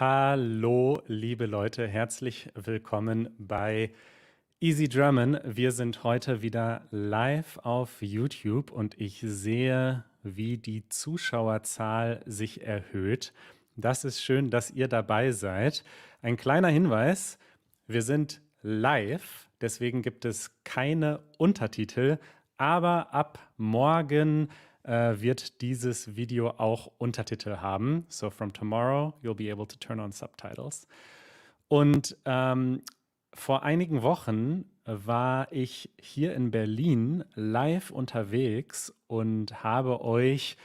Hallo, liebe Leute, herzlich willkommen bei Easy German. Wir sind heute wieder live auf YouTube und ich sehe, wie die Zuschauerzahl sich erhöht. Das ist schön, dass ihr dabei seid. Ein kleiner Hinweis, wir sind live, deswegen gibt es keine Untertitel, aber ab morgen wird dieses Video auch Untertitel haben. So from tomorrow you'll be able to turn on subtitles. Und vor einigen Wochen war ich hier in Berlin live unterwegs und habe euch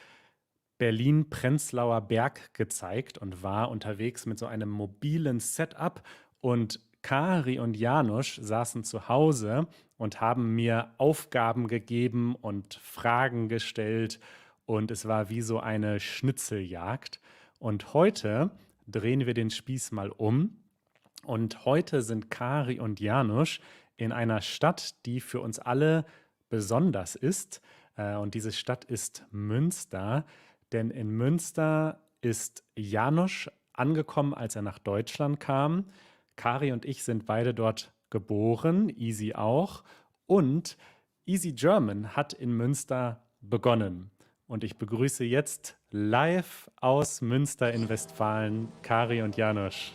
Berlin-Prenzlauer Berg gezeigt und war unterwegs mit so einem mobilen Setup. Und Kari und Janusz saßen zu Hause und haben mir Aufgaben gegeben und Fragen gestellt. Und es war wie so eine Schnitzeljagd. Und heute drehen wir den Spieß mal um. Und heute sind Kari und Janusz in einer Stadt, die für uns alle besonders ist. Und diese Stadt ist Münster. Denn in Münster ist Janusz angekommen, als er nach Deutschland kam. Kari und ich sind beide dort geboren, Easy auch. Und Easy German hat in Münster begonnen. Und ich begrüße jetzt live aus Münster in Westfalen Kari und Janusz.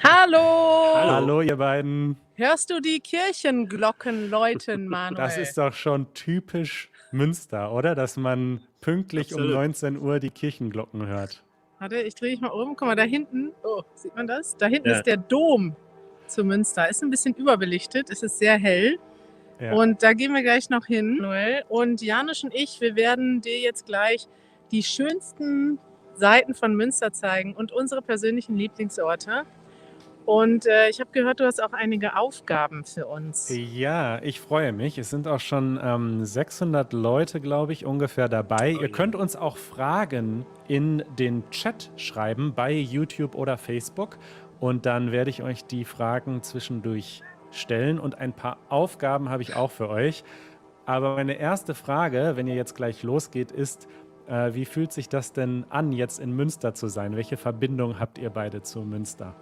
Hallo! Hallo, ihr beiden. Hörst du die Kirchenglocken läuten, Manuel? Das ist doch schon typisch Münster, oder? Dass man pünktlich um 19 Uhr die Kirchenglocken hört. Warte, ich drehe dich mal um. Guck mal, da hinten. Oh, sieht man das? Da hinten ist der Dom zu Münster. Ist ein bisschen überbelichtet. Es ist sehr hell. Ja. Und da gehen wir gleich noch hin, Manuel. Und Janusz und ich, wir werden dir jetzt gleich die schönsten Seiten von Münster zeigen und unsere persönlichen Lieblingsorte. Und ich habe gehört, du hast auch einige Aufgaben für uns. Ja, ich freue mich. Es sind auch schon 600 Leute, glaube ich, ungefähr dabei. Ihr könnt uns auch Fragen in den Chat schreiben bei YouTube oder Facebook. Und dann werde ich euch die Fragen zwischendurch stellen. Und ein paar Aufgaben habe ich auch für euch. Aber meine erste Frage, wenn ihr jetzt gleich losgeht, ist, wie fühlt sich das denn an, jetzt in Münster zu sein? Welche Verbindung habt ihr beide zu Münster?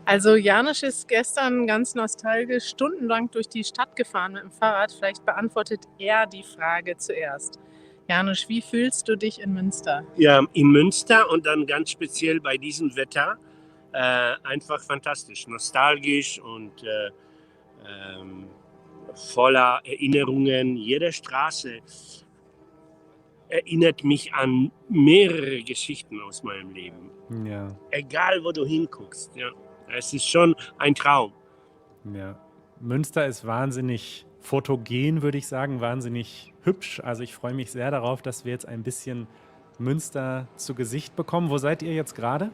Also Janusz ist gestern ganz nostalgisch stundenlang durch die Stadt gefahren mit dem Fahrrad. Vielleicht beantwortet er die Frage zuerst. Janusz, wie fühlst du dich in Münster? Ja, in Münster und dann ganz speziell bei diesem Wetter einfach fantastisch, nostalgisch und voller Erinnerungen. Jede Straße erinnert mich an mehrere Geschichten aus meinem Leben. Ja. Egal, wo du hinguckst. Ja. Es ist schon ein Traum. Ja. Münster ist wahnsinnig fotogen, würde ich sagen, wahnsinnig hübsch. Also ich freue mich sehr darauf, dass wir jetzt ein bisschen Münster zu Gesicht bekommen. Wo seid ihr jetzt gerade?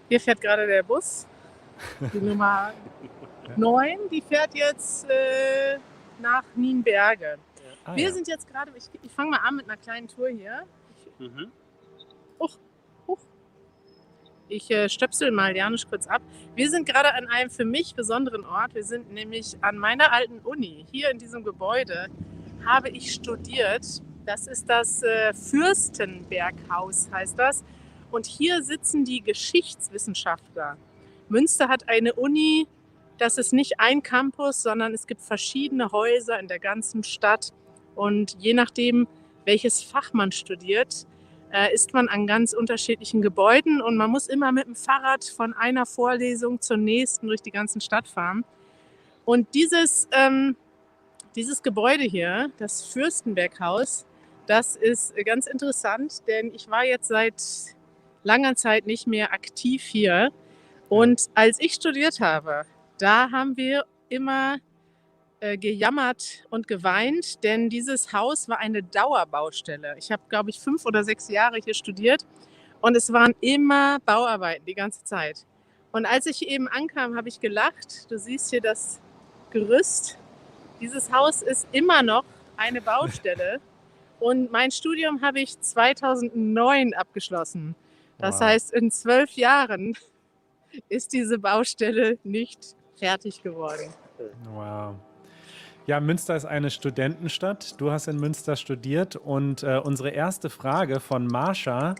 Hier fährt gerade der Bus, die Nummer 9, die fährt jetzt nach Nienberge. Wir sind jetzt gerade, ich fange mal an mit einer kleinen Tour hier. Ich stöpsel mal Janusz kurz ab. Wir sind gerade an einem für mich besonderen Ort. Wir sind nämlich an meiner alten Uni. Hier in diesem Gebäude habe ich studiert. Das ist das Fürstenberghaus, heißt das. Und hier sitzen die Geschichtswissenschaftler. Münster hat eine Uni, das ist nicht ein Campus, sondern es gibt verschiedene Häuser in der ganzen Stadt. Und je nachdem, welches Fach man studiert, ist man an ganz unterschiedlichen Gebäuden und man muss immer mit dem Fahrrad von einer Vorlesung zur nächsten durch die ganze Stadt fahren. Und dieses Gebäude hier, das Fürstenberghaus, das ist ganz interessant, denn ich war jetzt seit langer Zeit nicht mehr aktiv hier. Und als ich studiert habe, da haben wir immer gejammert und geweint, denn dieses Haus war eine Dauerbaustelle. Ich habe, glaube ich, 5 oder 6 Jahre hier studiert und es waren immer Bauarbeiten die ganze Zeit. Und als ich eben ankam, habe ich gelacht. Du siehst hier das Gerüst. Dieses Haus ist immer noch eine Baustelle und mein Studium habe ich 2009 abgeschlossen. Das heißt, in 12 Jahren ist diese Baustelle nicht fertig geworden. Wow. Ja, Münster ist eine Studentenstadt. Du hast in Münster studiert und unsere erste Frage von Marsha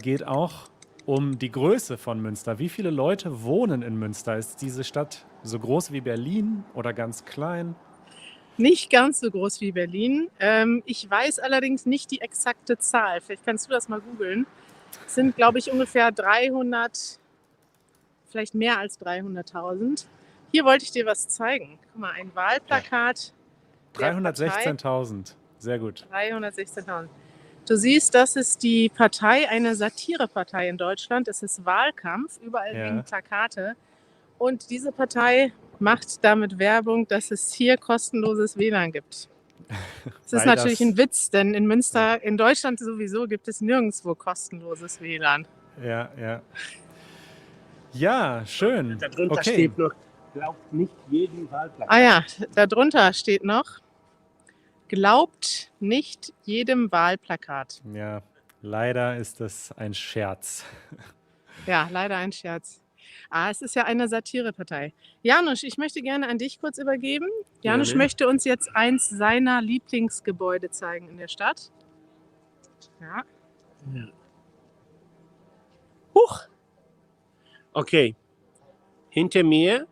geht auch um die Größe von Münster. Wie viele Leute wohnen in Münster? Ist diese Stadt so groß wie Berlin oder ganz klein? Nicht ganz so groß wie Berlin. Ich weiß allerdings nicht die exakte Zahl. Vielleicht kannst du das mal googeln. Es sind, glaube ich, ungefähr 300, vielleicht mehr als 300.000. Hier wollte ich dir was zeigen. Guck mal, ein Wahlplakat der Partei 316.000. Sehr gut. 316.000. Du siehst, das ist die Partei, eine Satirepartei in Deutschland. Es ist Wahlkampf, überall Ja. hängen Plakate. Und diese Partei macht damit Werbung, dass es hier kostenloses WLAN gibt. Das ist Weil natürlich das- ein Witz, denn in Münster, in Deutschland sowieso, gibt es nirgendwo kostenloses WLAN. Ja, ja. Ja, schön. Darunter Okay. steht noch, glaubt nicht jeden Wahlplakat. Ah ja, darunter steht noch, glaubt nicht jedem Wahlplakat. Ja, leider ist das ein Scherz. Ja, leider ein Scherz. Es ist ja eine Satirepartei. Janusz, ich möchte gerne an dich kurz übergeben. Janusz Gerne. möchte uns jetzt eins seiner Lieblingsgebäude zeigen in der Stadt. Ja. Ja. Huch! Okay, hinter mir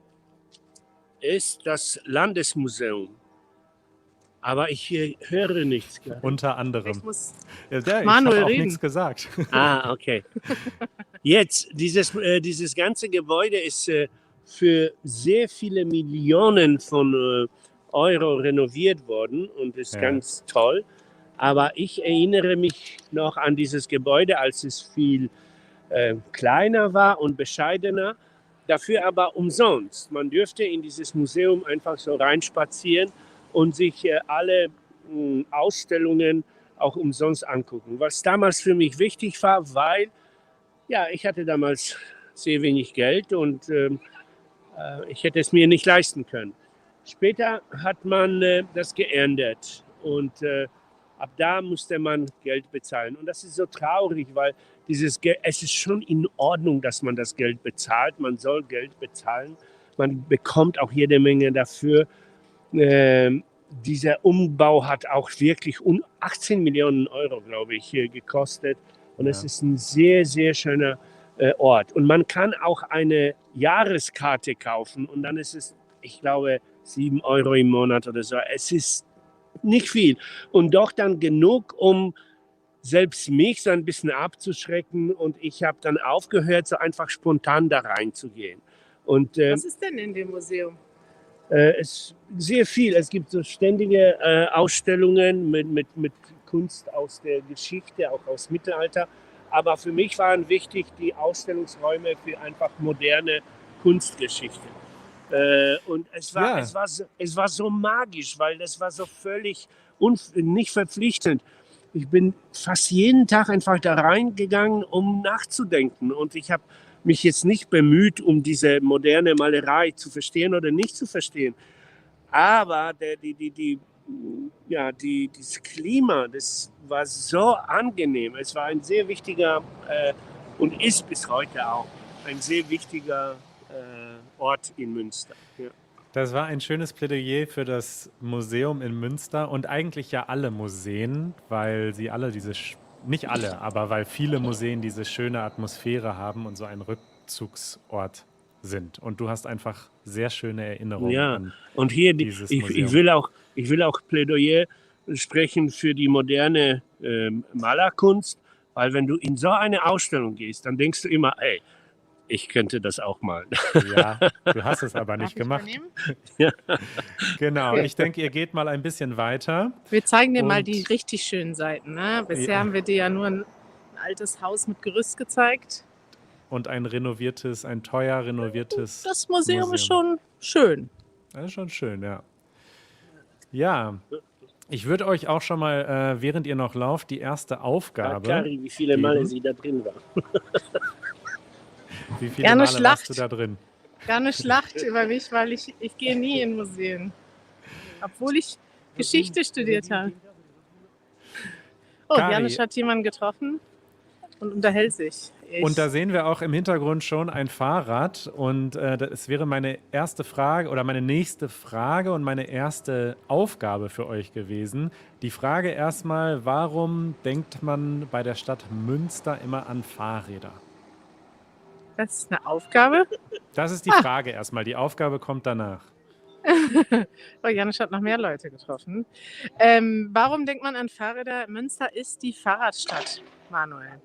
ist das Landesmuseum. Aber ich höre nichts gerade. Unter anderem. Ich muss Ja, ich Manuel habe auch reden. nichts gesagt. Okay. Jetzt, dieses ganze Gebäude ist für sehr viele Millionen von Euro renoviert worden und ist Ja. ganz toll. Aber ich erinnere mich noch an dieses Gebäude, als es viel kleiner war und bescheidener, dafür aber umsonst. Man dürfte in dieses Museum einfach so reinspazieren und sich alle Ausstellungen auch umsonst angucken. Was damals für mich wichtig war, weil ja, ich hatte damals sehr wenig Geld und ich hätte es mir nicht leisten können. Später hat man das geändert und ab da musste man Geld bezahlen. Und das ist so traurig, weil es ist schon in Ordnung, dass man das Geld bezahlt. Man soll Geld bezahlen. Man bekommt auch jede Menge dafür. Dieser Umbau hat auch wirklich 18 Millionen Euro, glaube ich, gekostet. Und es Ja. ist ein sehr, sehr schöner Ort. Und man kann auch eine Jahreskarte kaufen und dann ist es, ich glaube, 7 Euro im Monat oder so. Es ist nicht viel. Und doch dann genug, um selbst mich so ein bisschen abzuschrecken. Und ich habe dann aufgehört, so einfach spontan da reinzugehen. Und Was ist denn in dem Museum? es sehr viel. Es gibt so ständige Ausstellungen mit Kunst aus der Geschichte, auch aus Mittelalter. Aber für mich waren wichtig die Ausstellungsräume für einfach moderne Kunstgeschichte. Und es war, Ja. es war so magisch, weil das war so völlig nicht verpflichtend. Ich bin fast jeden Tag einfach da reingegangen, um nachzudenken. Und ich habe mich jetzt nicht bemüht, um diese moderne Malerei zu verstehen oder nicht zu verstehen. Aber dieses Klima, das war so angenehm. Es war ein sehr wichtiger und ist bis heute auch ein sehr wichtiger Ort in Münster. Ja. Das war ein schönes Plädoyer für das Museum in Münster und eigentlich ja alle Museen, weil sie alle nicht alle, aber weil viele Museen diese schöne Atmosphäre haben und so ein Rückzugsort sind. Und du hast einfach sehr schöne Erinnerungen Ja, an und hier, dieses ich Museum. will auch Plädoyer sprechen für die moderne Malerkunst, weil wenn du in so eine Ausstellung gehst, dann denkst du immer, ey, ich könnte das auch malen. Ja, du hast es aber Darf nicht ich gemacht. übernehmen? Genau, Okay. ich denke, ihr geht mal ein bisschen weiter. Wir zeigen dir mal Und- die richtig schönen Seiten. Ne? Bisher Ja. haben wir dir ja nur ein altes Haus mit Gerüst gezeigt. Und ein teuer renoviertes Das Museum ist schon schön. Das ist schon schön, ja. Ja, ich würde euch auch schon mal, während ihr noch lauft, die erste Aufgabe. Kari, wie viele Male geben. sie da drin war. Wie viele Gerne Male warst Schlacht. du da drin? Gar eine Schlacht über mich, weil ich gehe nie in Museen. Obwohl ich Geschichte studiert habe. Oh, Kari. Janusz hat jemanden getroffen und unterhält sich. Und da sehen wir auch im Hintergrund schon ein Fahrrad. Und es wäre meine erste Frage oder meine nächste Frage und meine erste Aufgabe für euch gewesen. Die Frage erstmal, warum denkt man bei der Stadt Münster immer an Fahrräder? Das ist eine Aufgabe. Das ist die Frage erstmal. Die Aufgabe kommt danach. Oh, Janusz hat noch mehr Leute getroffen. Warum denkt man an Fahrräder? Münster ist die Fahrradstadt, Manuel.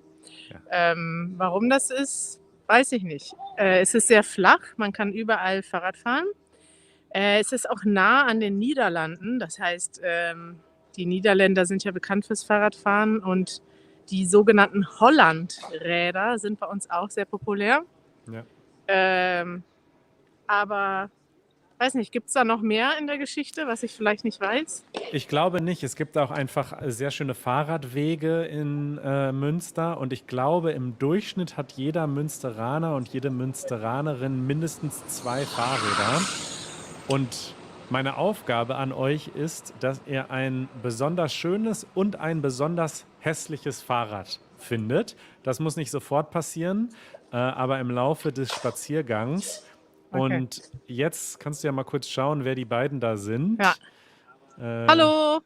Warum das ist, weiß ich nicht. Es ist sehr flach, man kann überall Fahrrad fahren. Es ist auch nah an den Niederlanden, das heißt, die Niederländer sind ja bekannt fürs Fahrradfahren und die sogenannten Hollandräder sind bei uns auch sehr populär. Ja. Aber weiß nicht, gibt es da noch mehr in der Geschichte, was ich vielleicht nicht weiß? Ich glaube nicht. Es gibt auch einfach sehr schöne Fahrradwege in Münster und ich glaube, im Durchschnitt hat jeder Münsteraner und jede Münsteranerin mindestens 2 Fahrräder. Und meine Aufgabe an euch ist, dass ihr ein besonders schönes und ein besonders hässliches Fahrrad findet. Das muss nicht sofort passieren, aber im Laufe des Spaziergangs. Okay. Und jetzt kannst du ja mal kurz schauen, wer die beiden da sind. Ja. Hallo!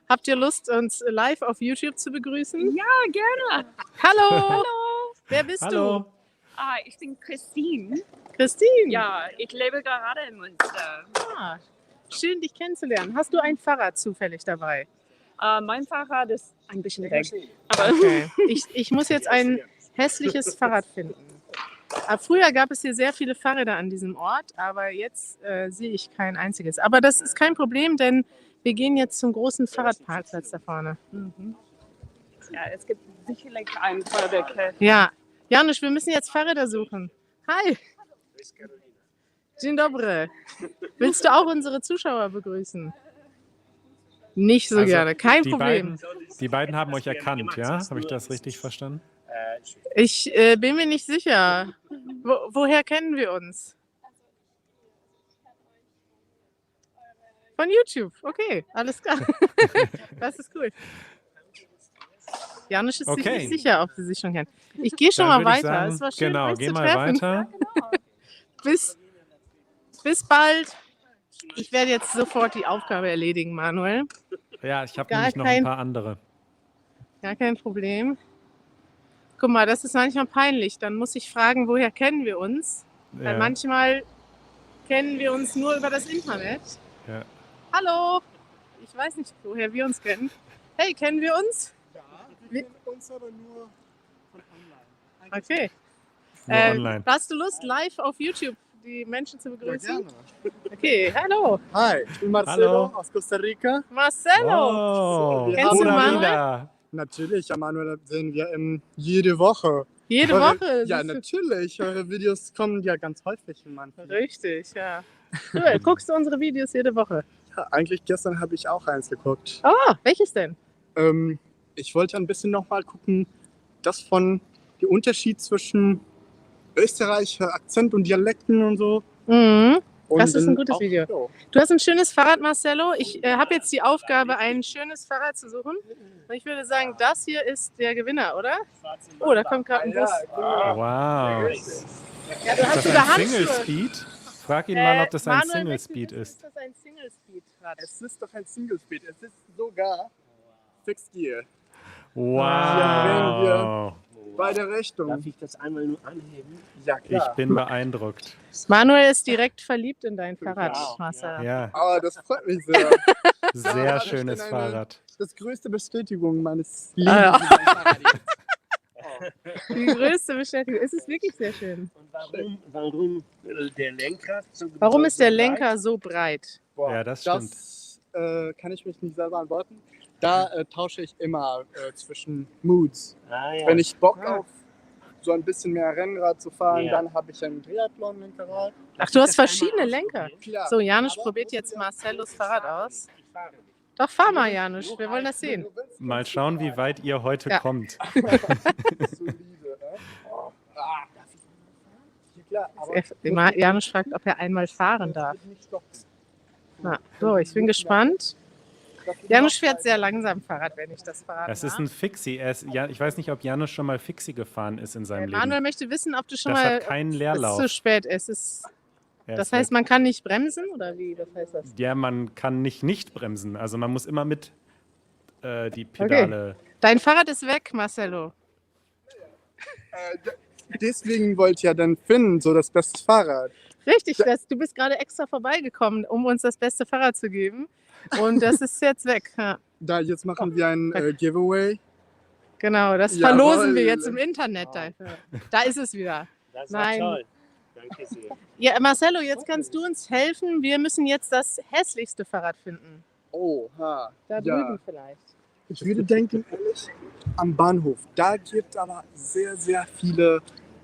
Habt ihr Lust, uns live auf YouTube zu begrüßen? Ja, gerne. Hallo! Hallo. Wer bist Hallo. Ich bin Christine. du? Christine! Ja, ich lebe gerade in Münster. Ah, schön, dich kennenzulernen. Hast du ein Fahrrad zufällig dabei? Mein Fahrrad ist ein bisschen weg. Aber Okay. Ich muss jetzt ein hässliches Fahrrad finden. Früher gab es hier sehr viele Fahrräder an diesem Ort, aber jetzt sehe ich kein einziges. Aber das ist kein Problem, denn wir gehen jetzt zum großen Fahrradparkplatz da vorne. ja, es gibt sicherlich einen vor der Kirche. Ja, Janusz, wir müssen jetzt Fahrräder suchen. Hi. Dzień dobry. Willst du auch unsere Zuschauer begrüßen? Nicht so Also, gerne, kein Problem. Die beiden haben euch erkannt, ja? Habe ich das richtig verstanden? Ich bin mir nicht sicher. Woher kennen wir uns? Von YouTube. Okay, alles klar. Das ist cool. Janusz ist sich Okay. nicht sicher, ob sie sich schon kennen. Ich gehe schon Dann mal würde ich weiter. sagen, Es war schön, genau, euch geh zu mal treffen. weiter. Bis bald. Ich werde jetzt sofort die Aufgabe erledigen, Manuel. Ja, ich habe Gar nämlich noch kein- ein paar andere. Gar kein Problem. Guck mal, das ist manchmal peinlich. Dann muss ich fragen, woher kennen wir uns? Weil Ja, manchmal kennen wir uns nur über das Internet. ja. Hallo! Ich weiß nicht, woher wir uns kennen. Hey, kennen wir uns? Ja, wir kennen uns aber nur von online. Okay. Nur online. Hast du Lust, live auf YouTube die Menschen zu Ja, begrüßen? gerne. Okay, hallo. Hi, ich bin Marcelo Hallo. aus Costa Rica. Marcelo! Oh, Kennst du pura Manuel? vida. Natürlich, ja, Manuel, sehen wir jede Woche. Jede Eure- Woche? Ja, siehst natürlich. Eure Videos kommen ja ganz häufig in meinen du? Feed. Richtig, ja. Cool. Guckst du unsere Videos jede Woche? Ja, eigentlich gestern habe ich auch eins geguckt. Oh, welches denn? Ich wollte ein bisschen nochmal gucken, der Unterschied zwischen Österreicher Akzent und Dialekten und so. Mhm. Und Das ist ein dann gutes auch- Video. Ja. Du hast ein schönes Fahrrad, Marcelo. Ich habe jetzt die Aufgabe, ein schönes Fahrrad zu suchen. Und ich würde sagen, das hier ist der Gewinner, oder? Oh, da kommt gerade ein Bus. Wow. Ja, du Ist hast das sogar ein Handschuhe. Single Speed? Frag ihn mal, ob das ein Manuel, Single möchtest du Speed wissen, ist. dass das ein Single Speed Rad ist? Es ist doch ein Single Speed. Es ist sogar Fixed Gear. Wow. Beide Richtungen. Darf ich das einmal nur anheben? Ja, Ich klar. bin beeindruckt. Manuel ist direkt verliebt in dein Fahrrad, auch, Marcel. Ja, Aber das freut mich sehr. sehr Ja, schönes ich bin eine- Fahrrad. Das größte Bestätigung meines Ah, Lebens. Die größte Bestätigung. Es ist wirklich sehr schön. Und warum der Lenker so Warum ist der so breit? Lenker so breit? Boah, Ja, das stimmt. Das kann ich mich nicht selber antworten. Da tausche ich immer zwischen Moods. Ah, ja. Wenn ich Bock auf so ein bisschen mehr Rennrad zu fahren, Ja. dann habe ich ein Triathlon-Lenkerrad. Ach, du hast verschiedene Lenker. Klar. So, Janusz Aber probiert muss jetzt ja- Marcellos Fahrrad aus. Ich fahre nicht. Doch, fahr mal, Janusz. Wir wollen das sehen. Wenn du willst, Mal kannst du schauen, wie fahren. weit ihr heute Ja. kommt. Solide, ne? Darf ich mal fahren? Ja, klar. Aber Janusz fragt, ob er einmal fahren darf. muss nicht stoppen. Na, so, ich bin gespannt. Janusz fährt sehr langsam Fahrrad, wenn ich das verraten Es ist darf. ein Fixie. Ich weiß nicht, ob Janusz schon mal Fixie gefahren ist in seinem Manuel Leben. möchte wissen, ob du schon Das mal. hat keinen Es ist Leerlauf. zu spät. Es ist, Er das ist heißt, weg. man kann nicht bremsen oder wie? Was heißt das? Ja, man kann nicht bremsen. Also man muss immer mit die Pedale. Dein Fahrrad ist weg, Marcelo. Deswegen wollte ja dann Finn so das beste Fahrrad. Richtig, du bist gerade extra vorbeigekommen, um uns das beste Fahrrad zu geben. Und das ist jetzt weg. Ja. Da, jetzt machen wir ein Giveaway. Genau, das Jawohl. verlosen wir jetzt im Internet. Da ist es wieder. Das war Nein. toll. Danke sehr. Ja, Marcelo, jetzt kannst du uns helfen. Wir müssen jetzt das hässlichste Fahrrad finden. Oha. Da Ja. drüben vielleicht. Ich würde denken, ehrlich, am Bahnhof. Da gibt es aber sehr, sehr viele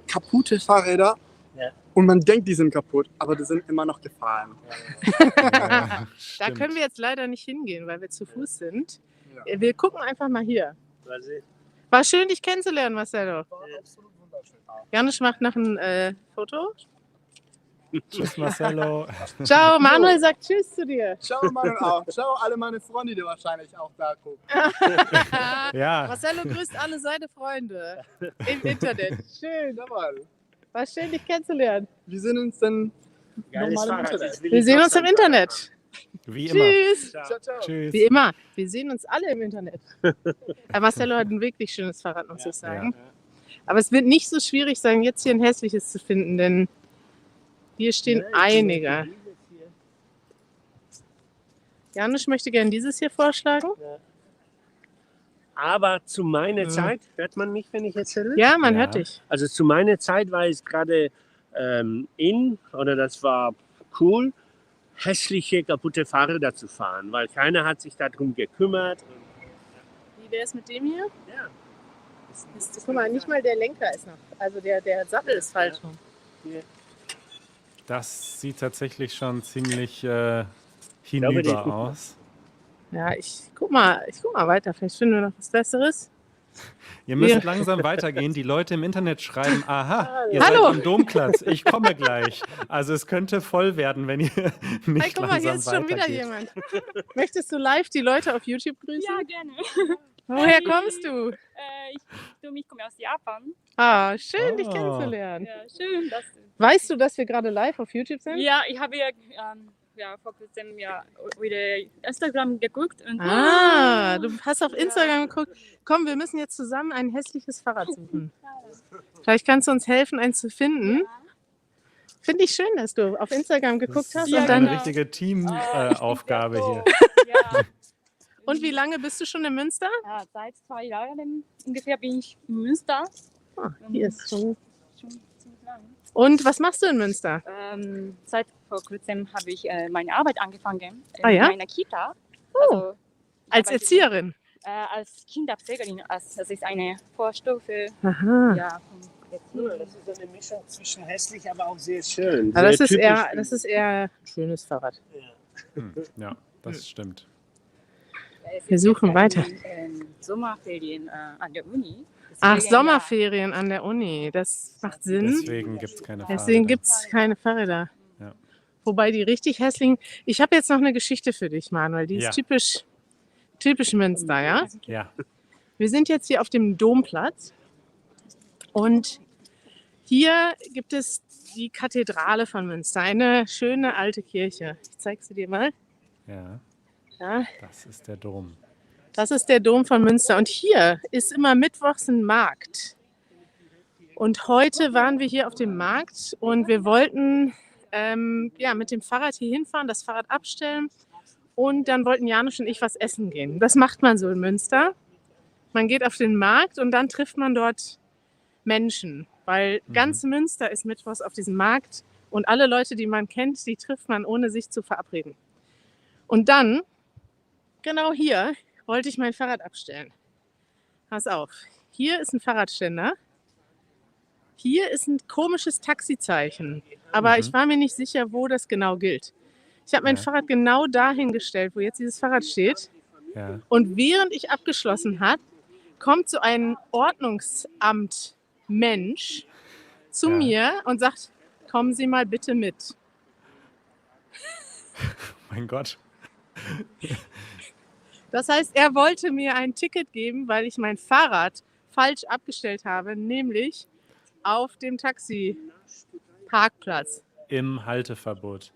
kaputte Fahrräder. Ja. Und man denkt, die sind kaputt, aber die sind immer noch gefahren. Ja, Da stimmt. können wir jetzt leider nicht hingehen, weil wir zu Fuß sind. Ja. Wir gucken einfach mal hier. Was ist? War schön, dich kennenzulernen, Marcelo. Absolut wunderschön. Janusz macht noch ein Foto. Tschüss, Marcelo. Ciao, Manuel sagt Tschüss zu dir. Ciao, Mann, auch. Ciao, alle meine Freunde, die wahrscheinlich auch da gucken. Ja, Marcelo grüßt alle seine Freunde im Internet. Schön. Jawohl. War schön, dich kennenzulernen. Wir sehen uns dann Geiles normal im Fahrrad, Internet. das will Wir ich sehen noch uns im sagen. Internet. wie immer. Tschüss. Ciao. Ciao, ciao. Tschüss. Wie immer. Wir sehen uns alle im Internet. Marcelo hat ein wirklich schönes Fahrrad, muss ich sagen. Aber es wird nicht so schwierig sein, jetzt hier ein hässliches zu finden, denn hier stehen einige. Janusz möchte gerne dieses hier vorschlagen. Aber zu meiner Zeit, hört man mich, wenn ich erzähle? Ja, man Ja. hört dich. Also zu meiner Zeit war es gerade oder das war cool, hässliche, kaputte Fahrräder zu fahren, weil keiner hat sich darum gekümmert. Wie wäre es mit dem hier? Ja. Guck mal, nicht mal der Lenker ist noch. Also der Sattel ist falsch. Das sieht tatsächlich schon ziemlich glaube, hinüber die- aus. Ja, ich guck mal weiter. Vielleicht finden wir noch was Besseres. Ihr müsst Ja. langsam weitergehen. Die Leute im Internet schreiben, aha, ihr Hallo. seid am Domplatz, ich komme gleich. Also es könnte voll werden, wenn ihr nicht Hey, guck mal, hier langsam ist schon wieder weitergeht. jemand. Möchtest du live die Leute auf YouTube grüßen? Ja, gerne. Woher kommst du? Ich komme aus Japan. Ah, schön, dich Oh. kennenzulernen. Ja, schön. Weißt du, dass wir gerade live auf YouTube sind? Ja, ich habe vor kurzem wieder Instagram geguckt. Und Ah, du hast auf Instagram geguckt. Komm, wir müssen jetzt zusammen ein hässliches Fahrrad suchen. Vielleicht kannst du uns helfen, eins zu finden. Finde ich schön, dass du auf Instagram geguckt Das hast. ist Ja, Und, eine dann, genau. richtige Teamaufgabe hier. Ja, und wie lange bist du schon in Münster? ja, seit 2 Jahren ungefähr bin ich in Münster. Ah, hier ist schon. Schon ziemlich lang. Und was machst du in Münster? Seit vor kurzem habe ich meine Arbeit angefangen Ah, ja? in einer Kita. Oh, Also, ich als arbeite, Erzieherin. Als Kinderpflegerin. Das ist eine Vorstufe Aha. ja, von Erziehung. Das ist eine Mischung zwischen hässlich, aber auch sehr schön. Aber das Sehr ist, typisch. eher ein schönes Fahrrad. Ja, das stimmt. Wir suchen weiter. Sommerferien an der Uni. Ach, Deswegen, Sommerferien an der Uni. Das macht Sinn. Deswegen gibt es keine Deswegen Fahrräder. gibt es keine Fahrräder. Ja. Wobei die richtig hässlichen. Ich habe jetzt noch eine Geschichte für dich, Manuel. Die ist Ja. typisch Münster, ja? Ja, Wir sind jetzt hier auf dem Domplatz und hier gibt es die Kathedrale von Münster, eine schöne alte Kirche. Ich zeige sie dir mal. ja, Ja, das ist der Dom. das ist der Dom von Münster und hier ist immer mittwochs ein Markt. Und heute waren wir hier auf dem Markt und wir wollten mit dem Fahrrad hier hinfahren, das Fahrrad abstellen und dann wollten Janusz und ich was essen gehen. Das macht man so in Münster. Man geht auf den Markt und dann trifft man dort Menschen, weil ganz Münster ist mittwochs auf diesem Markt und alle Leute, die man kennt, die trifft man, ohne sich zu verabreden. Und dann, genau hier, wollte ich mein Fahrrad abstellen. Pass auf, hier ist ein Fahrradständer. Hier ist ein komisches Taxizeichen, aber ich war mir nicht sicher, wo das genau gilt. Ich habe mein Ja. Fahrrad genau dahin gestellt, wo jetzt dieses Fahrrad steht. Ja. Und während ich abgeschlossen habe, kommt so ein Ordnungsamt-Mensch zu Ja. mir und sagt, kommen Sie mal bitte mit. Mein Gott. Das heißt, er wollte mir ein Ticket geben, weil ich mein Fahrrad falsch abgestellt habe, nämlich auf dem Taxi-Parkplatz. Im Halteverbot.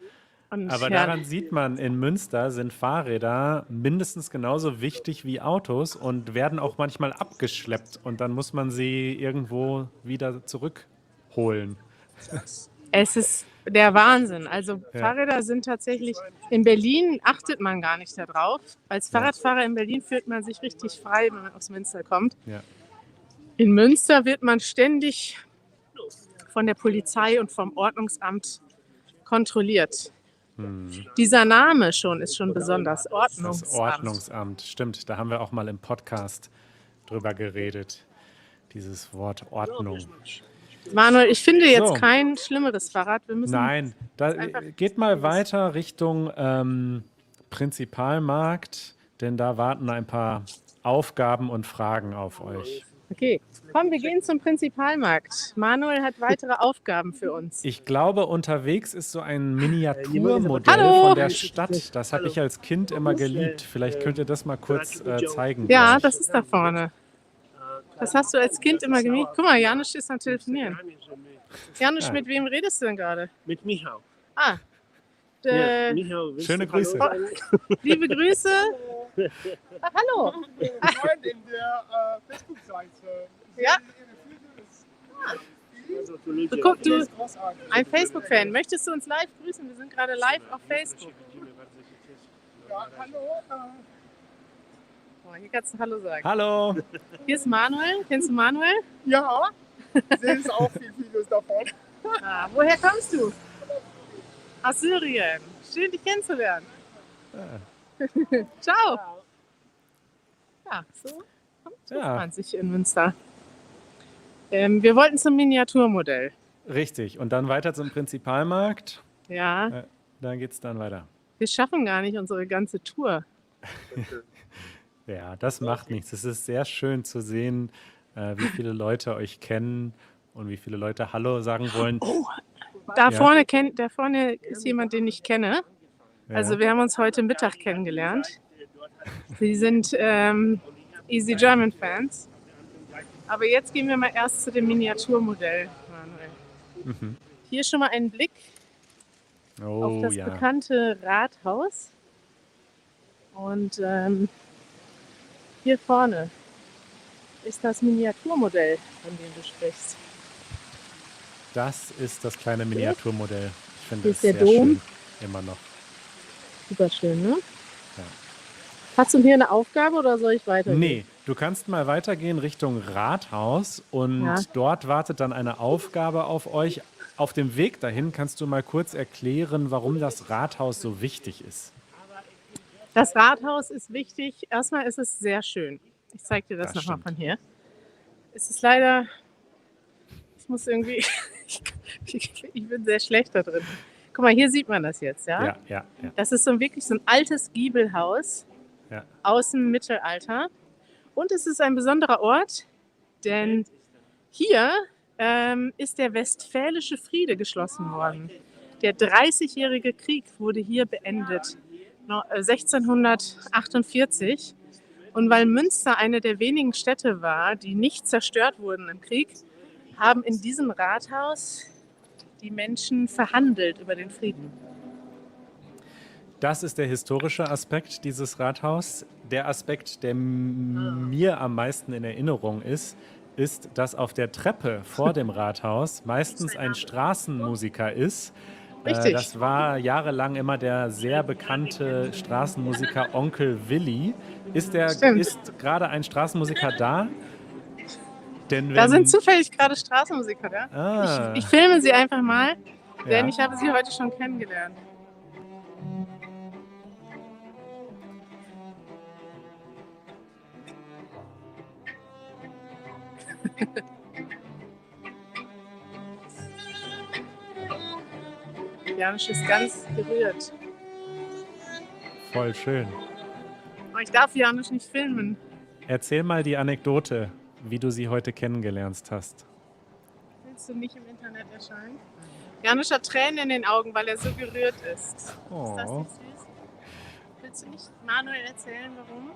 Und Aber ja, daran sieht man, in Münster sind Fahrräder mindestens genauso wichtig wie Autos und werden auch manchmal abgeschleppt und dann muss man sie irgendwo wieder zurückholen. es ist der Wahnsinn. Also Ja. Fahrräder sind tatsächlich, in Berlin achtet man gar nicht darauf. Als Fahrradfahrer in Berlin fühlt man sich richtig frei, wenn man aus Münster kommt. Ja. In Münster wird man ständig von der Polizei und vom Ordnungsamt kontrolliert. Dieser Name schon ist schon besonders. Das Ordnungsamt. Ordnungsamt, stimmt. Da haben wir auch mal im Podcast drüber geredet. Dieses Wort Ordnung. Manuel, ich finde jetzt So. kein schlimmeres Fahrrad. Wir müssen Nein, da einfach- geht mal weiter Richtung Prinzipalmarkt, denn da warten ein paar Aufgaben und Fragen auf euch. Okay, komm, wir gehen zum Prinzipalmarkt. Manuel hat weitere Aufgaben für uns. Ich glaube, unterwegs ist so ein Miniaturmodell Hallo. von der Stadt. Das habe ich als Kind immer geliebt. Vielleicht könnt ihr das mal kurz zeigen. Ja, gleich. das ist da vorne. Das hast du als Kind immer gemietet. Guck mal, Janusz ist am Telefonieren. Janusz, Ja. mit wem redest du denn gerade? Mit Michał. Ah, Ja, Michał, willst Schöne du Hallo Grüße. sagen? liebe Grüße. Ach, hallo. Freund in der Facebook-Seite. Ja? Also, du lügst. Guck, du, ist großartig. ein Facebook-Fan. Möchtest du uns live grüßen? Wir sind gerade live auf Facebook. Ja, hallo. Oh, hier kannst du Hallo sagen. Hallo. Hier ist Manuel. Kennst du Manuel? Ja, sehen es auch viele Videos davon. Ah, woher kommst du? Aus Syrien. Schön, dich kennenzulernen. Ciao. Ja, so trifft Ja, man sich in Münster. Wir wollten zum Miniaturmodell. richtig. Und dann weiter zum Prinzipalmarkt. Ja, Da geht es dann weiter. wir schaffen gar nicht unsere ganze Tour. Ja, das macht nichts. Es ist sehr schön zu sehen, wie viele Leute euch kennen und wie viele Leute Hallo sagen wollen. Da Ja. vorne ist jemand, den ich kenne. Ja. Also wir haben uns heute Mittag kennengelernt. Sie sind Easy German Fans. Aber jetzt gehen wir mal erst zu dem Miniaturmodell, Manuel. Mhm. Hier schon mal ein Blick auf Oh das ja. bekannte Rathaus. Und hier vorne ist das Miniaturmodell, von dem du sprichst. Das ist das kleine Miniaturmodell. Ich finde Hier es ist der sehr Dom. schön. Immer noch. Super schön, ne? Ja. Hast du hier eine Aufgabe oder soll ich weitergehen? Nee, du kannst mal weitergehen Richtung Rathaus und Ja. dort wartet dann eine Aufgabe auf euch. Auf dem Weg dahin kannst du mal kurz erklären, warum das Rathaus so wichtig ist. Das Rathaus ist wichtig. Erstmal ist es sehr schön. Ich zeige dir das Das nochmal stimmt. von hier. Es ist leider, ich muss irgendwie, ich bin sehr schlecht da drin. Guck mal, hier sieht man das jetzt, ja? Ja. Das ist so wirklich so ein altes Giebelhaus Ja. aus dem Mittelalter. Und es ist ein besonderer Ort, denn hier ist der Westfälische Friede geschlossen worden. Der 30-jährige Krieg wurde hier beendet, 1648. Und weil Münster eine der wenigen Städte war, die nicht zerstört wurden im Krieg, haben in diesem Rathaus die Menschen verhandelt über den Frieden. Das ist der historische Aspekt dieses Rathaus. Der Aspekt, der mir am meisten in Erinnerung ist, dass auf der Treppe vor dem Rathaus meistens ein Straßenmusiker ist. Richtig. Das war jahrelang immer der sehr bekannte Straßenmusiker Onkel Willi. Ist Stimmt. gerade ein Straßenmusiker da? Denn Da wenn, sind zufällig gerade Straßenmusiker da. Ah, Ich filme sie einfach mal, denn ja. ich habe sie heute schon kennengelernt. Janusz ist ganz gerührt. Voll schön. Aber ich darf Janusz nicht filmen. Erzähl mal die Anekdote, wie du sie heute kennengelernt hast. Willst du nicht im Internet erscheinen? Janusz hat Tränen in den Augen, weil er so gerührt ist. Ist das Oh. nicht süß? Willst du nicht Manuel erzählen, warum?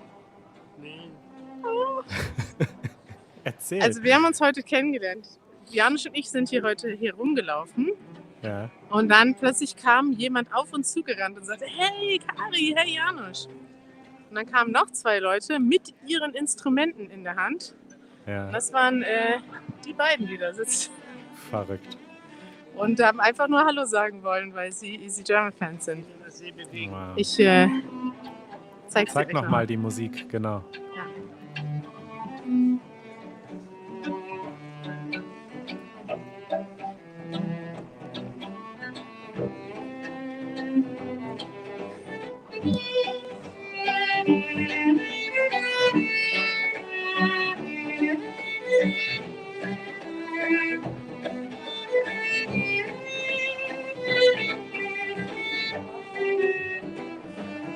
Erzähl. Also wir haben uns heute kennengelernt. Janusz und ich sind hier heute hier rumgelaufen Ja. Und dann plötzlich kam jemand auf uns zugerannt und sagte, hey Kari, hey Janusz. Und dann kamen noch 2 Leute mit ihren Instrumenten in der Hand. Und Ja. das waren die beiden, die da sitzen. Verrückt. Und haben einfach nur Hallo sagen wollen, weil sie Easy German Fans sind. Wow. Ich zeig's dir Zeig gleich nochmal die Musik, genau. Ja.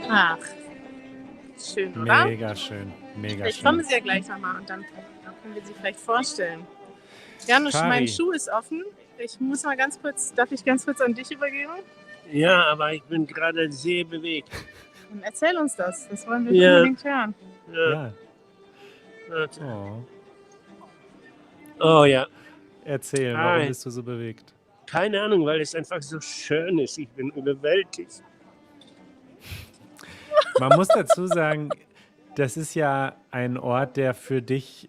Ach, schön, oder? Mega schön. Mega Vielleicht kommen schön. sie ja gleich nochmal und dann können wir sie vielleicht vorstellen. Janusz, Kari. mein Schuh ist offen. Ich muss mal ganz kurz, darf ich ganz kurz an dich übergeben? Ja, aber ich bin gerade sehr bewegt. Dann erzähl uns das. Das wollen wir Ja. unbedingt hören. Ja. Ja. Warte. Oh. Oh ja, Erzähl, warum Hi. bist du so bewegt? keine Ahnung, weil es einfach so schön ist. Ich bin überwältigt. Man muss dazu sagen, das ist ja ein Ort, der für dich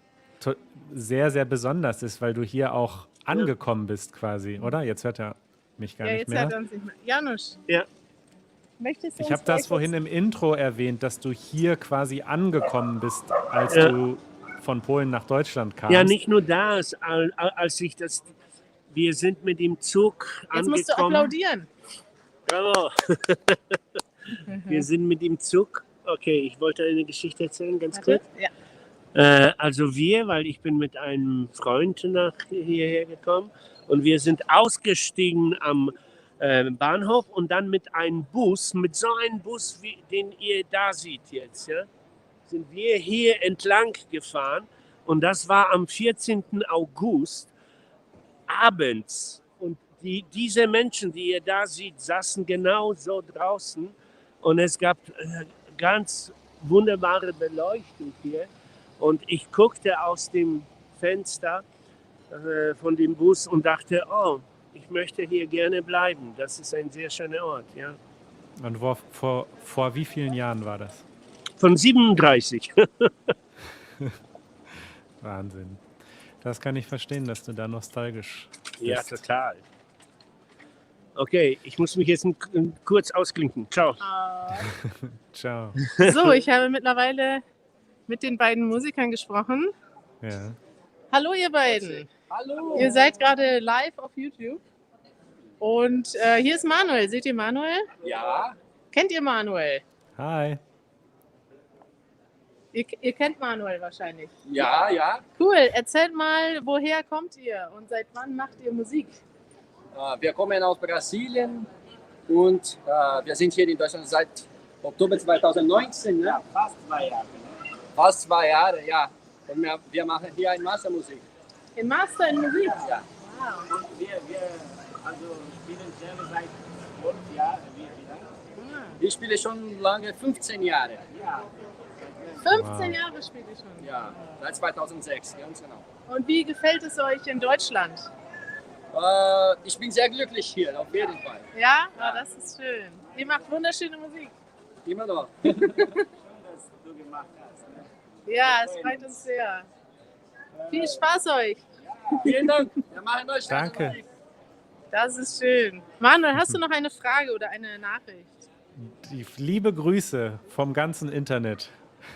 sehr, sehr besonders ist, weil du hier auch angekommen bist quasi, oder? Jetzt hört er mich gar Ja, nicht jetzt mehr. hört er uns nicht mehr. Janusz, Ja, möchtest du Ich uns habe das gleich vorhin im Intro erwähnt, dass du hier quasi angekommen bist, als Ja. du von Polen nach Deutschland kamst. ja, nicht nur das, als ich das. Wir sind mit dem Zug Jetzt musst du angekommen. applaudieren. Bravo. Wir sind mit dem Zug. Okay, ich wollte eine Geschichte erzählen, ganz Warte. kurz. Ja. Also weil ich bin mit einem Freund hierher gekommen und wir sind ausgestiegen am Bahnhof und dann mit einem Bus, mit so einem Bus, den ihr da seht jetzt, ja, sind wir hier entlang gefahren und das war am 14. August abends. Und diese Menschen, die ihr da seht, saßen genau so draußen und es gab ganz wunderbare Beleuchtung hier. Und ich guckte aus dem Fenster von dem Bus und dachte, oh, ich möchte hier gerne bleiben. Das ist ein sehr schöner Ort. Ja. Und vor wie vielen Jahren war das? Von 37. Wahnsinn. Das kann ich verstehen, dass du da nostalgisch bist. Ja, total. Okay, ich muss mich jetzt kurz ausklinken. Ciao. Ciao. So, ich habe mittlerweile mit den beiden Musikern gesprochen. Ja. Hallo ihr beiden. Hallo! Ihr seid gerade live auf YouTube. Und hier ist Manuel. Seht ihr Manuel? Ja, Kennt ihr Manuel? Hi. Ihr kennt Manuel wahrscheinlich. ja, ja. Cool. Erzählt mal, woher kommt ihr und seit wann macht ihr Musik? Wir kommen aus Brasilien und wir sind hier in Deutschland seit Oktober 2019. Ne? Fast 2 Jahre. Fast 2 Jahre, ja. Und wir machen hier ein Mastermusik. In Master in Musik? Ja. Wow. Wir spielen selber seit 5 Jahren. Wie lange? Ich spiele schon lange, 15 Jahre. Ja. 15 Jahre spiele ich schon. Ja, seit 2006, ganz genau. Und wie gefällt es euch in Deutschland? Ich bin sehr glücklich hier, auf jeden Fall. Ja? Ah, das ist schön. Ihr macht wunderschöne Musik. Immer noch. Dass du gemacht hast. Ne? Ja, es freut uns sehr. Viel Spaß euch. Vielen Dank. Wir machen euch Danke. Das ist schön. Manuel, hast du noch eine Frage oder eine Nachricht? Die liebe Grüße vom ganzen Internet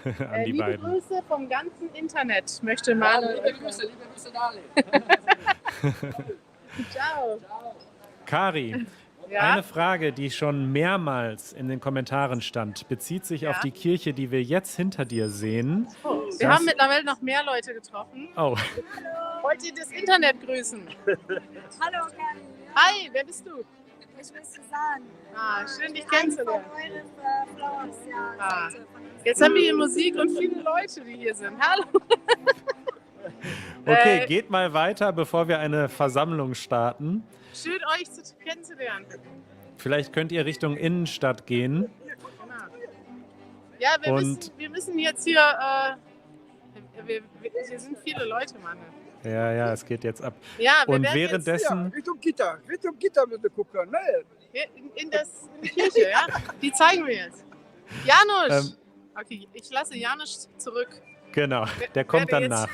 an die Liebe beiden. Grüße vom ganzen Internet möchte Ja, Manuel. liebe Grüße alle. Ciao. Kari, Ja? eine Frage, die schon mehrmals in den Kommentaren stand, bezieht sich auf Ja. die Kirche, die wir jetzt hinter dir sehen. Wir Das- haben mittlerweile noch mehr Leute getroffen. Oh, Wollt ihr das Internet grüßen? Hallo Karin, Hi, wer bist du? ich bin Susanne. Ah, schön, dich Eine von kennenzulernen. meinen Flowers, ja. Ah. Seite von den- Jetzt haben wir hier Musik und viele Leute, die hier sind. Hallo. okay, geht mal weiter, bevor wir eine Versammlung starten. Schön, euch kennenzulernen. Vielleicht könnt ihr Richtung Innenstadt gehen. Genau. Ja, wir Und- müssen jetzt hier. Hier sind viele Leute, Mann. Ja, ja, es geht jetzt ab. Ja, wir Und werden währenddessen, Richtung Gitter müssen wir gucken. Ne? jetzt in die Kirche, ja? Die zeigen wir jetzt. Janusz! Ähm. Okay, ich lasse Janusz zurück. genau, der kommt dann jetzt- nach.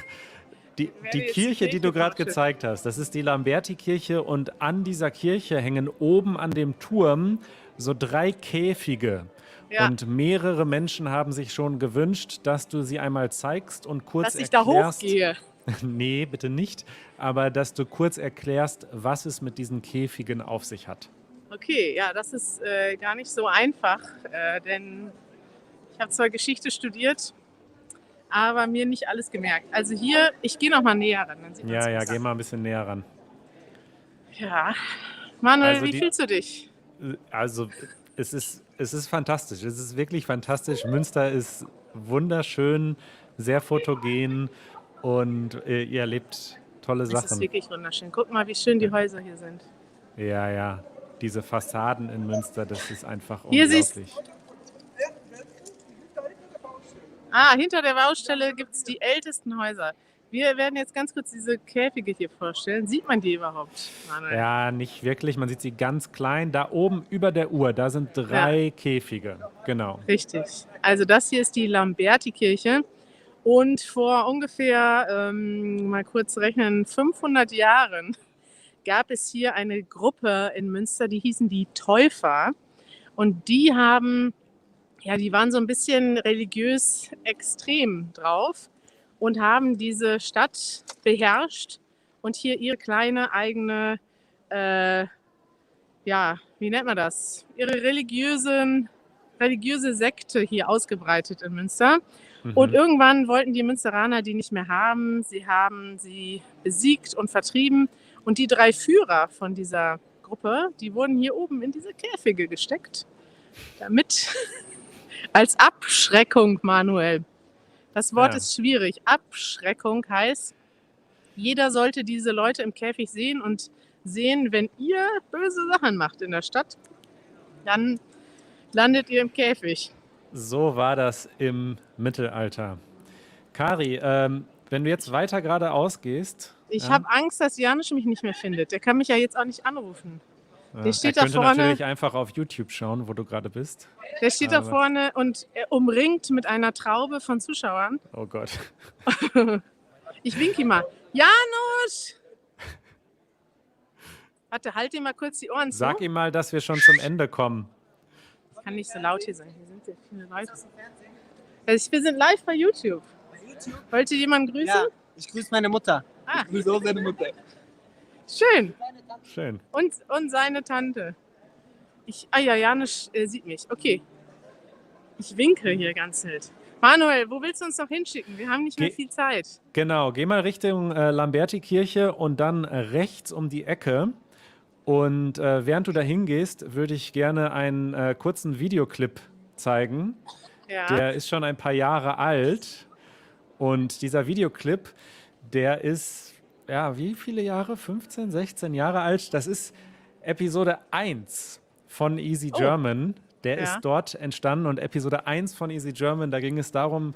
Die werde jetzt Kirche, die du gerade vorstellen. gezeigt hast, das ist die Lamberti-Kirche und an dieser Kirche hängen oben an dem Turm so 3 Käfige. Ja. Und mehrere Menschen haben sich schon gewünscht, dass du sie einmal zeigst und kurz Dass ich da erklärst. hochgehe. Nee, bitte nicht. Aber dass du kurz erklärst, was es mit diesen Käfigen auf sich hat. Okay, ja, das ist gar nicht so einfach, denn ich habe zwar Geschichte studiert, aber mir nicht alles gemerkt. Also hier, ich gehe noch mal näher ran, dann sieht man's Ja, ja, besser. geh mal ein bisschen näher ran. Ja, Manuel, Also wie die- fühlst du dich? Also, es ist fantastisch. Es ist wirklich fantastisch. Münster ist wunderschön, sehr fotogen und ihr erlebt tolle Es ist Sachen. wirklich wunderschön. Guck mal, wie schön die Häuser hier sind. Ja, ja. Diese Fassaden in Münster, das ist einfach Hier siehst- unglaublich. Hinter der Baustelle gibt es die ältesten Häuser. Wir werden jetzt ganz kurz diese Käfige hier vorstellen. Sieht man die überhaupt, Manuel? Ja, nicht wirklich. Man sieht sie ganz klein. Da oben über der Uhr, da sind 3 Käfige. Genau. Richtig. Also das hier ist die Lamberti-Kirche. Und vor ungefähr, mal kurz rechnen, 500 Jahren gab es hier eine Gruppe in Münster, die hießen die Täufer. Und die waren so ein bisschen religiös extrem drauf und haben diese Stadt beherrscht und hier ihre kleine eigene, wie nennt man das? Ihre religiöse Sekte hier ausgebreitet in Münster. Und irgendwann wollten die Münsteraner die nicht mehr haben. Sie haben sie besiegt und vertrieben. Und die 3 Führer von dieser Gruppe, die wurden hier oben in diese Käfige gesteckt. Damit als Abschreckung, Manuel. Das Wort Ja. ist schwierig. Abschreckung heißt, jeder sollte diese Leute im Käfig sehen und sehen, wenn ihr böse Sachen macht in der Stadt, dann landet ihr im Käfig. So war das im Mittelalter. Kari, wenn du jetzt weiter geradeaus gehst. Ich habe Angst, dass Janusz mich nicht mehr findet. Der kann mich ja jetzt auch nicht anrufen. Der steht er da könnte vorne. natürlich einfach auf YouTube schauen, wo du gerade bist. Der steht da Aber- vorne und umringt mit einer Traube von Zuschauern. Oh Gott. Ich winke ihm mal. Janusz! Warte, halt dir mal kurz die Ohren zu. Sag ihm mal, dass wir schon zum Ende kommen. Ich kann nicht so laut hier sein. Hier sind sehr viele Leute. Wir sind live bei YouTube. Wollt ihr jemanden grüßen? Ja, ich grüße meine Mutter. Ah, Ich grüße auch seine Mutter. schön. Schön. Und seine Tante. Janusz sieht mich. Okay. Ich winke hier ganz wild. Manuel, wo willst du uns noch hinschicken? Wir haben nicht mehr Geh- viel Zeit. Genau, geh mal Richtung Lamberti-Kirche und dann rechts um die Ecke. Und während du da hingehst, würde ich gerne einen kurzen Videoclip zeigen. Ja. Der ist schon ein paar Jahre alt. Und dieser Videoclip, der ist, ja, wie viele Jahre? 15, 16 Jahre alt. Das ist Episode 1 von Easy Oh. German. Der Ja. ist dort entstanden. Und Episode 1 von Easy German, da ging es darum,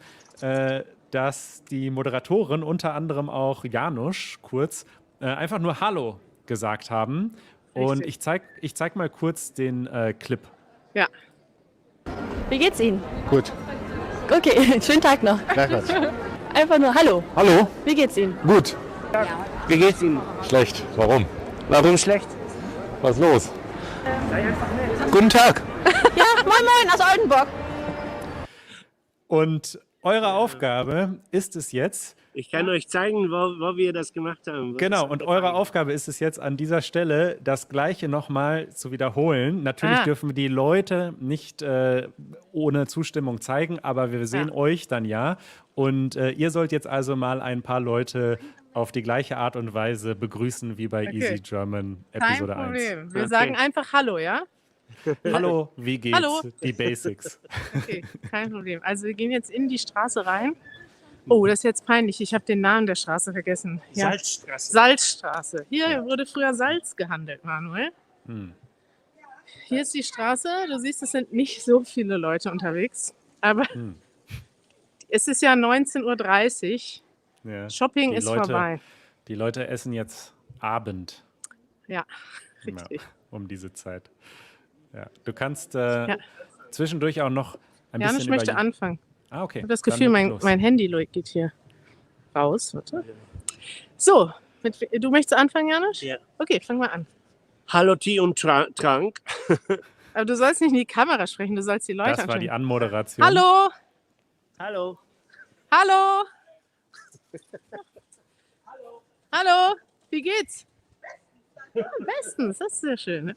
dass die Moderatorin, unter anderem auch Janusz kurz, einfach nur Hallo gesagt haben. Und Richtig. ich zeig mal kurz den Clip. Ja. Wie geht's Ihnen? Gut, Okay, schönen Tag noch. gleichfalls. Einfach nur Hallo. Hallo? Wie geht's Ihnen? Gut. Wie geht's Ihnen? Schlecht. Warum? Warum schlecht? Was ist los? Guten Tag. Ja, moin moin aus Oldenburg. Und eure Aufgabe ist es jetzt, Ich kann euch zeigen, wo wir das gemacht haben. genau, und eure Aufgabe ist es jetzt an dieser Stelle, das Gleiche nochmal zu wiederholen. Natürlich dürfen wir die Leute nicht ohne Zustimmung zeigen, aber wir sehen euch dann ja. Und ihr sollt jetzt also mal ein paar Leute auf die gleiche Art und Weise begrüßen wie bei Okay. Easy German Kein Episode 1. Problem. Wir Okay. sagen einfach Hallo, ja? Hallo, wie geht's? Hallo. Die Basics. Okay, kein Problem. Also wir gehen jetzt in die Straße rein. Oh, das ist jetzt peinlich. Ich habe den Namen der Straße vergessen. Ja. Salzstraße. Salzstraße. Hier wurde früher Salz gehandelt, Manuel. Hm. Hier ist die Straße. Du siehst, es sind nicht so viele Leute unterwegs. Aber es ist ja 19:30 Uhr. Ja. Shopping Die ist Leute- vorbei. Die Leute essen jetzt Abend. Ja, Ja, richtig. um diese Zeit. Ja. Du kannst Ja. zwischendurch auch noch ein Janusz bisschen möchte über... anfangen. Ah, okay. Ich habe das Dann Gefühl, leg los. mein Handy geht hier raus. Warte. So, du möchtest anfangen, Janusz? Ja. Okay, fang mal an. Hallo Tee und Trank. Aber du sollst nicht in die Kamera sprechen, du sollst die Leute Das war die ansprechen. Anmoderation. Hallo! Hallo. Hallo! Hallo! Wie geht's? Ja, bestens, das ist sehr schön. Ne?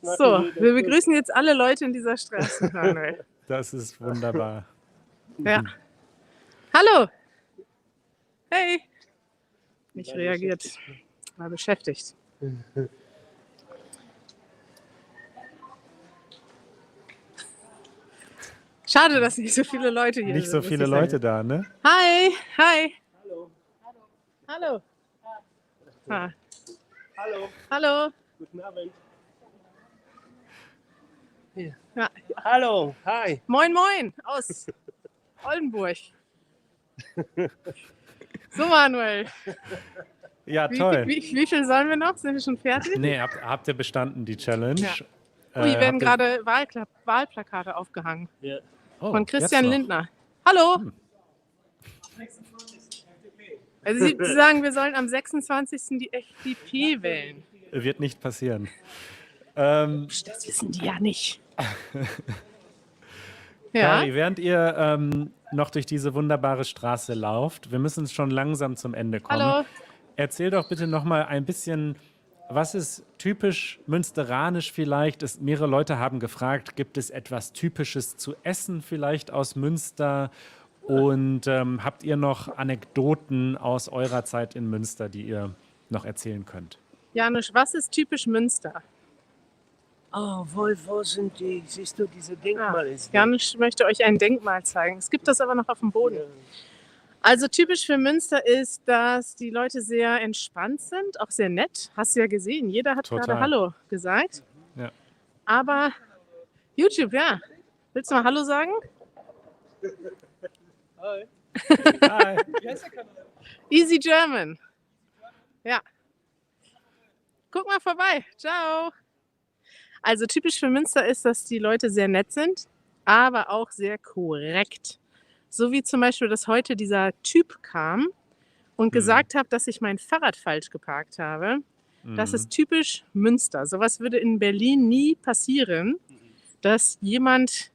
So, wir begrüßen jetzt alle Leute in dieser Straße, Manuel. Das ist wunderbar. Ja. Hallo! Hey! Nicht reagiert. War beschäftigt. Schade, dass nicht so viele Leute hier Nicht sind. so muss viele ich sagen. Leute da, ne? Hi! Hi! Hallo! Ah. Hallo. Hallo! Guten Abend. Ja. Hallo. Hi. Moin, moin! Aus Oldenburg. So, Manuel. Ja, toll. Wie viel sollen wir noch? Sind wir schon fertig? Nee, habt ihr bestanden, die Challenge? Ja. Oh, hier werden habt ihr- gerade Wahlplakate aufgehangen. Ja. Oh, Von Christian jetzt noch. Lindner. Hallo! Also Sie sagen, wir sollen am 26. die FDP wählen. Wird nicht passieren. Das wissen die ja nicht. Ja, Kari, während ihr noch durch diese wunderbare Straße lauft, wir müssen schon langsam zum Ende kommen. hallo. Erzähl doch bitte noch mal ein bisschen, was ist typisch münsteranisch vielleicht? Mehrere Leute haben gefragt, gibt es etwas Typisches zu essen vielleicht aus Münster? Und habt ihr noch Anekdoten aus eurer Zeit in Münster, die ihr noch erzählen könnt? Janusz, was ist typisch Münster? Oh, wo sind die? Siehst du, diese Denkmale? Janusz möchte euch ein Denkmal zeigen. Es gibt das aber noch auf dem Boden. Also typisch für Münster ist, dass die Leute sehr entspannt sind, auch sehr nett. Hast du ja gesehen, jeder hat Total. gerade Hallo gesagt. Ja. Aber YouTube, ja. Willst du mal Hallo sagen? Hi. Hi. Wie heißt der Kanal? Easy German. Ja. Guck mal vorbei. Ciao. Also typisch für Münster ist, dass die Leute sehr nett sind, aber auch sehr korrekt. So wie zum Beispiel, dass heute dieser Typ kam und gesagt hat, dass ich mein Fahrrad falsch geparkt habe. Das ist typisch Münster. Sowas würde in Berlin nie passieren, dass jemand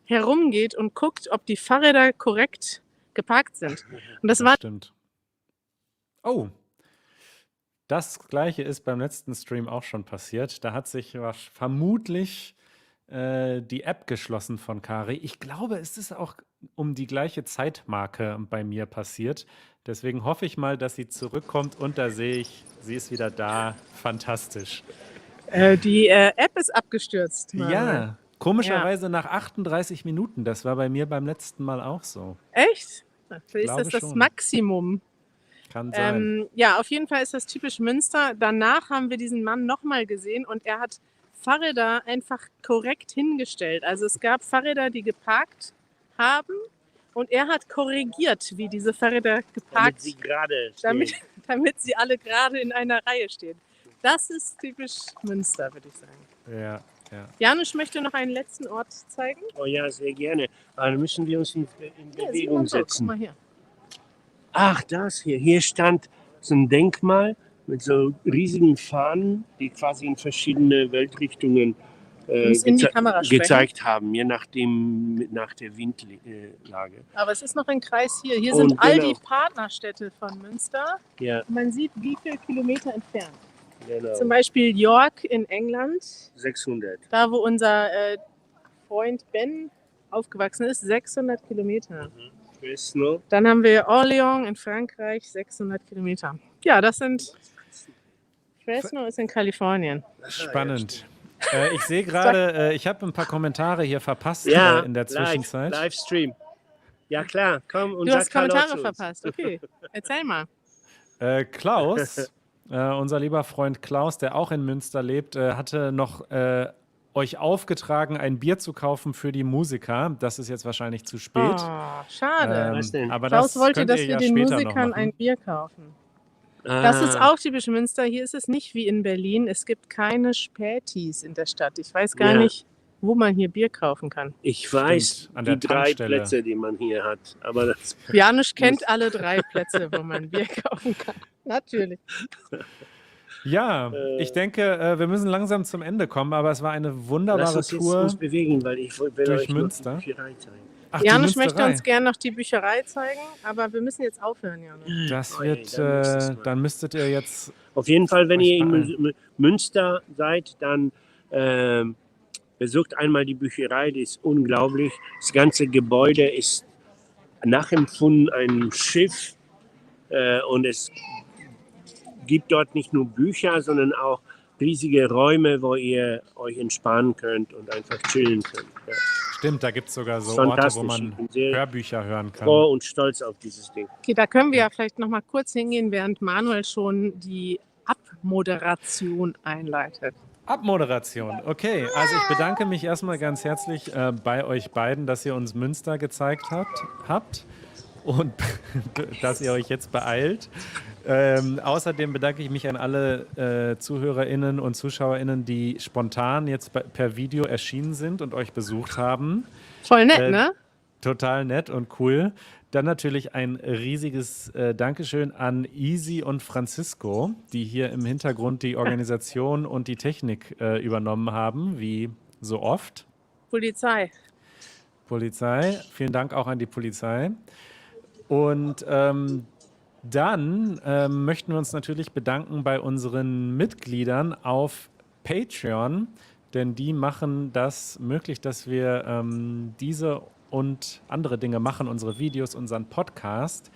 herumgeht und guckt, ob die Fahrräder korrekt geparkt sind. Und das war Stimmt. Oh, das Gleiche ist beim letzten Stream auch schon passiert. Da hat sich vermutlich die App geschlossen von Kari. Ich glaube, es ist auch um die gleiche Zeitmarke bei mir passiert. Deswegen hoffe ich mal, dass sie zurückkommt und da sehe ich, sie ist wieder da. Fantastisch. die App ist abgestürzt. Manuel. Ja, komischerweise nach 38 Minuten. Das war bei mir beim letzten Mal auch so. Echt? Vielleicht ist Glaube das das schon. Maximum. Kann sein. Ja, auf jeden Fall ist das typisch Münster. Danach haben wir diesen Mann nochmal gesehen und er hat Fahrräder einfach korrekt hingestellt. Also es gab Fahrräder, die geparkt haben und er hat korrigiert, wie diese Fahrräder Damit geparkt sie gerade stehen. damit sie alle gerade in einer Reihe stehen. Das ist typisch Münster, würde ich sagen. Ja, ja. Janusz möchte noch einen letzten Ort zeigen. Oh ja, sehr gerne. Aber dann müssen wir uns in Ja, Bewegung sieht man so. Guck setzen. mal hier. Ach, das hier. Hier stand so ein Denkmal mit so riesigen Fahnen, die quasi in verschiedene Weltrichtungen musst in die Kamera sprechen. gezeigt haben, je nachdem, nach der Windlage. Aber es ist noch ein Kreis hier. Hier Und sind all genau. die Partnerstädte von Münster. Ja, Man sieht, wie viele Kilometer entfernt. genau. Zum Beispiel York in England, 600. da wo unser Freund Ben aufgewachsen ist, 600 Kilometer. Fresno. Dann haben wir Orléans in Frankreich, 600 Kilometer. Ja, das sind... Fresno ist in Kalifornien. Spannend. Ich sehe gerade, ich habe ein paar Kommentare hier verpasst Ja, in der Zwischenzeit. Livestream. Ja klar, komm und Du sag hast Hallo Kommentare zu uns. verpasst. Okay, erzähl mal. Klaus, unser lieber Freund Klaus, der auch in Münster lebt, hatte noch euch aufgetragen, ein Bier zu kaufen für die Musiker. Das ist jetzt wahrscheinlich zu spät. Oh, schade. Was denn? Aber Klaus das wollte, könnt ihr dass wir ja den später noch Musikern machen. ein Bier kaufen. Das ist Ah, auch typisch Münster. Hier ist es nicht wie in Berlin. Es gibt keine Spätis in der Stadt. Ich weiß gar Ja. nicht, wo man hier Bier kaufen kann. ich weiß Stimmt, an der die 3 Tankstelle. Plätze, die man hier hat. Aber das, Janusz kennt alle 3 Plätze, wo man Bier kaufen kann. Natürlich. Ja, ich denke, wir müssen langsam zum Ende kommen, aber es war eine lass wunderbare uns jetzt Tour uns bewegen, weil ich will durch euch noch Münster. die Bücherei zeigen. Ach, die Janusz möchte Münsterei. uns gerne noch die Bücherei zeigen, aber wir müssen jetzt aufhören, Janusz. Das Oh, wird, dann muss es mal. dann müsstet ihr jetzt. Auf jeden Fall, wenn euch ihr in beeilen. Münster seid, dann besucht einmal die Bücherei, die ist unglaublich. Das ganze Gebäude ist nachempfunden einem Schiff und es gibt dort nicht nur Bücher, sondern auch riesige Räume, wo ihr euch entspannen könnt und einfach chillen könnt. Ja. Stimmt, da gibt es sogar so Orte, wo Fantastisch. man Ich bin sehr Hörbücher hören kann. froh und stolz auf dieses Ding. Okay, da können wir ja vielleicht noch mal kurz hingehen, während Manuel schon die Abmoderation einleitet. Abmoderation. Okay, also ich bedanke mich erstmal ganz herzlich bei euch beiden, dass ihr uns Münster gezeigt habt und dass ihr euch jetzt beeilt. Außerdem bedanke ich mich an alle ZuhörerInnen und ZuschauerInnen, die spontan jetzt per Video erschienen sind und euch besucht haben. Voll nett, ne? Total nett und cool. Dann natürlich ein riesiges Dankeschön an Easy und Francisco, die hier im Hintergrund die Organisation und die Technik übernommen haben, wie so oft. Polizei. Vielen Dank auch an die Polizei. Und dann möchten wir uns natürlich bedanken bei unseren Mitgliedern auf Patreon, denn die machen das möglich, dass wir diese und andere Dinge machen, unsere Videos, unseren Podcast.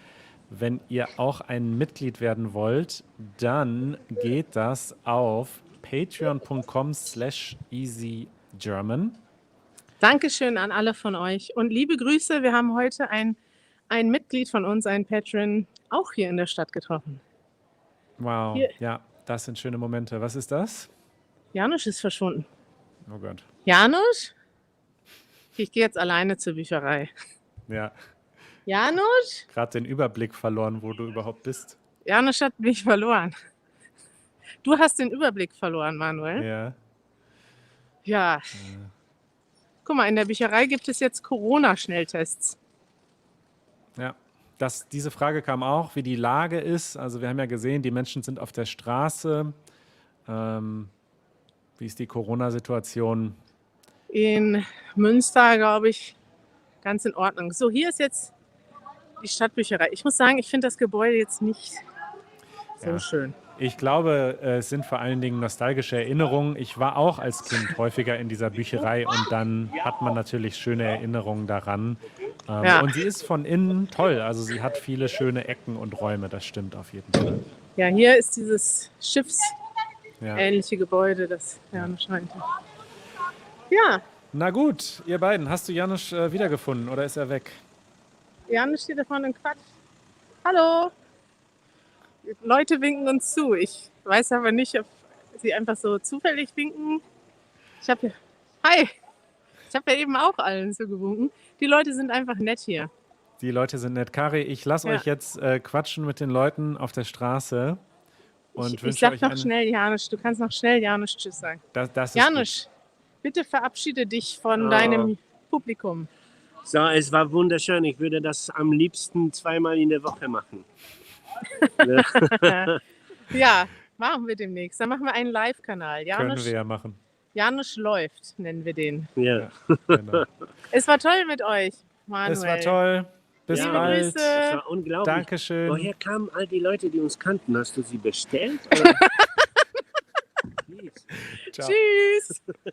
Wenn ihr auch ein Mitglied werden wollt, dann geht das auf patreon.com/easygerman. Dankeschön an alle von euch und liebe Grüße. Wir haben heute ein Mitglied von uns, einen Patron, auch hier in der Stadt getroffen. Wow, Hier. ja, das sind schöne Momente. Was ist das? Janusz ist verschwunden. Oh Gott. Janusz? Ich gehe jetzt alleine zur Bücherei. Ja, Janusz? gerade den Überblick verloren, wo du überhaupt bist. Janusz hat mich verloren. Du hast den Überblick verloren, Manuel. Ja. Ja. Guck mal, in der Bücherei gibt es jetzt Corona-Schnelltests. Ja, diese Frage kam auch, wie die Lage ist. Also wir haben ja gesehen, die Menschen sind auf der Straße. Wie ist die Corona-Situation? In Münster, glaube ich, ganz in Ordnung. So, hier ist jetzt die Stadtbücherei. Ich muss sagen, ich finde das Gebäude jetzt nicht so Ja. schön. Ich glaube, es sind vor allen Dingen nostalgische Erinnerungen. Ich war auch als Kind häufiger in dieser Bücherei und dann hat man natürlich schöne Erinnerungen daran. Ja. Und sie ist von innen toll. Also sie hat viele schöne Ecken und Räume, das stimmt auf jeden Fall. Ja, hier ist dieses schiffsähnliche Ja. Gebäude, das Janusz meinte. Ja, Na gut, ihr beiden, hast du Janusz wiedergefunden oder ist er weg? Janusz steht da vorne und quatscht. Hallo! Leute winken uns zu. Ich weiß aber nicht, ob sie einfach so zufällig winken. Hi! Ich habe ja eben auch allen zugewunken. Die Leute sind einfach nett hier. Die Leute sind nett. Kari, ich lasse Ja. euch jetzt quatschen mit den Leuten auf der Straße und Ich wünsche sag euch noch schnell Janusz. Du kannst noch schnell Janusz Tschüss sagen. Das ist Janusz, bitte verabschiede dich von Oh. deinem Publikum. So, es war wunderschön. Ich würde das am liebsten 2-mal in der Woche machen. Ja, machen wir demnächst. Dann machen wir einen Live-Kanal. Können Janusz, wir ja machen. Janusz läuft, nennen wir den. Ja. Genau. Es war toll mit euch, Manuel. Es war toll. Bis Ja, bald. Grüße. Das war unglaublich. Dankeschön. Woher kamen all die Leute, die uns kannten? Hast du sie bestellt? Oder? Ciao. Tschüss.